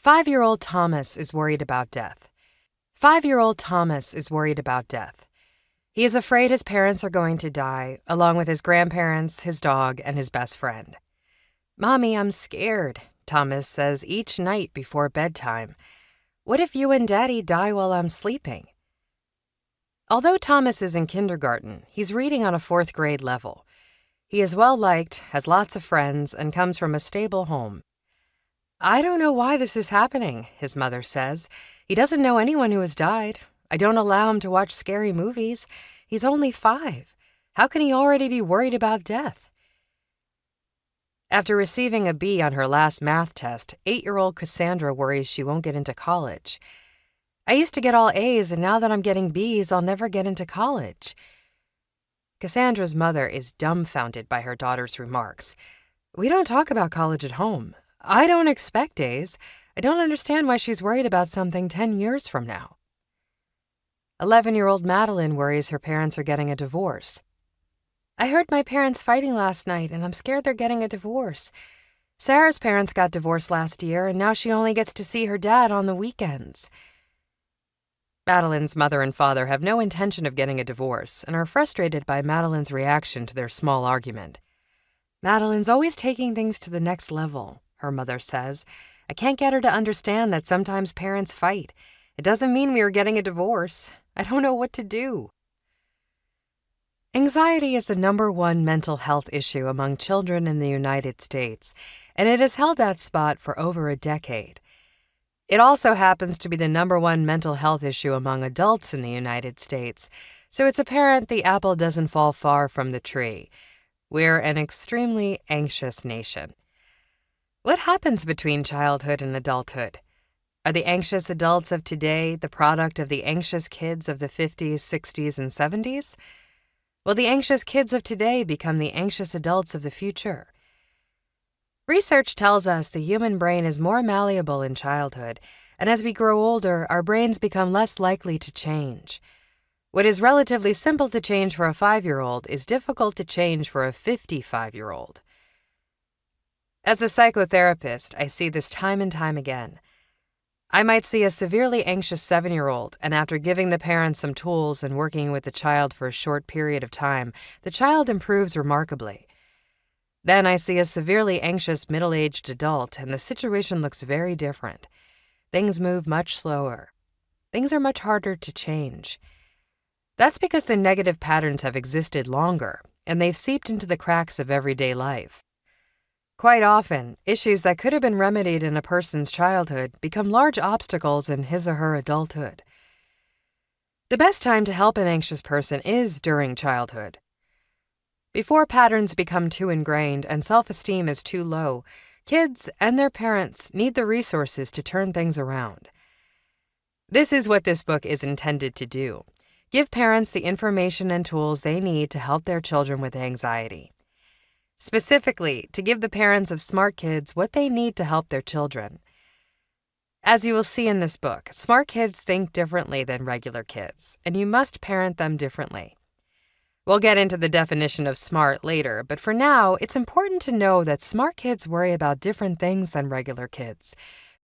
5-year-old Thomas is worried about death. 5-year-old Thomas is worried about death. He is afraid his parents are going to die, along with his grandparents, his dog, and his best friend. "Mommy, I'm scared," Thomas says each night before bedtime. "What if you and Daddy die while I'm sleeping?" Although Thomas is in kindergarten, he's reading on a 4th grade level. He is well-liked, has lots of friends, and comes from a stable home. "I don't know why this is happening," his mother says. "He doesn't know anyone who has died. I don't allow him to watch scary movies. He's only 5. How can he already be worried about death?" After receiving a B on her last math test, 8-year-old Cassandra worries she won't get into college. "I used to get all A's, and now that I'm getting B's, I'll never get into college." Cassandra's mother is dumbfounded by her daughter's remarks. "We don't talk about college at home. I don't expect A's. I don't understand why she's worried about something 10 years from now." 11-year-old Madeline worries her parents are getting a divorce. "I heard my parents fighting last night, and I'm scared they're getting a divorce. Sarah's parents got divorced last year, and now she only gets to see her dad on the weekends." Madeline's mother and father have no intention of getting a divorce and are frustrated by Madeline's reaction to their small argument. "Madeline's always taking things to the next level," her mother says. "I can't get her to understand that sometimes parents fight. It doesn't mean we are getting a divorce. I don't know what to do." Anxiety is the #1 mental health issue among children in the United States, and it has held that spot for over a decade. It also happens to be the #1 mental health issue among adults in the United States, so it's apparent the apple doesn't fall far from the tree. We're an extremely anxious nation. What happens between childhood and adulthood? Are the anxious adults of today the product of the anxious kids of the 50s, 60s, and 70s? Will the anxious kids of today become the anxious adults of the future? Research tells us the human brain is more malleable in childhood, and as we grow older, our brains become less likely to change. What is relatively simple to change for a 5-year-old is difficult to change for a 55-year-old. As a psychotherapist, I see this time and time again. I might see a severely anxious 7-year-old, and after giving the parents some tools and working with the child for a short period of time, the child improves remarkably. Then I see a severely anxious middle-aged adult, and the situation looks very different. Things move much slower. Things are much harder to change. That's because the negative patterns have existed longer, and they've seeped into the cracks of everyday life. Quite often, issues that could have been remedied in a person's childhood become large obstacles in his or her adulthood. The best time to help an anxious person is during childhood. Before patterns become too ingrained and self-esteem is too low, kids and their parents need the resources to turn things around. This is what this book is intended to do: give parents the information and tools they need to help their children with anxiety. Specifically, to give the parents of smart kids what they need to help their children. As you will see in this book, smart kids think differently than regular kids, and you must parent them differently. We'll get into the definition of smart later, but for now, it's important to know that smart kids worry about different things than regular kids.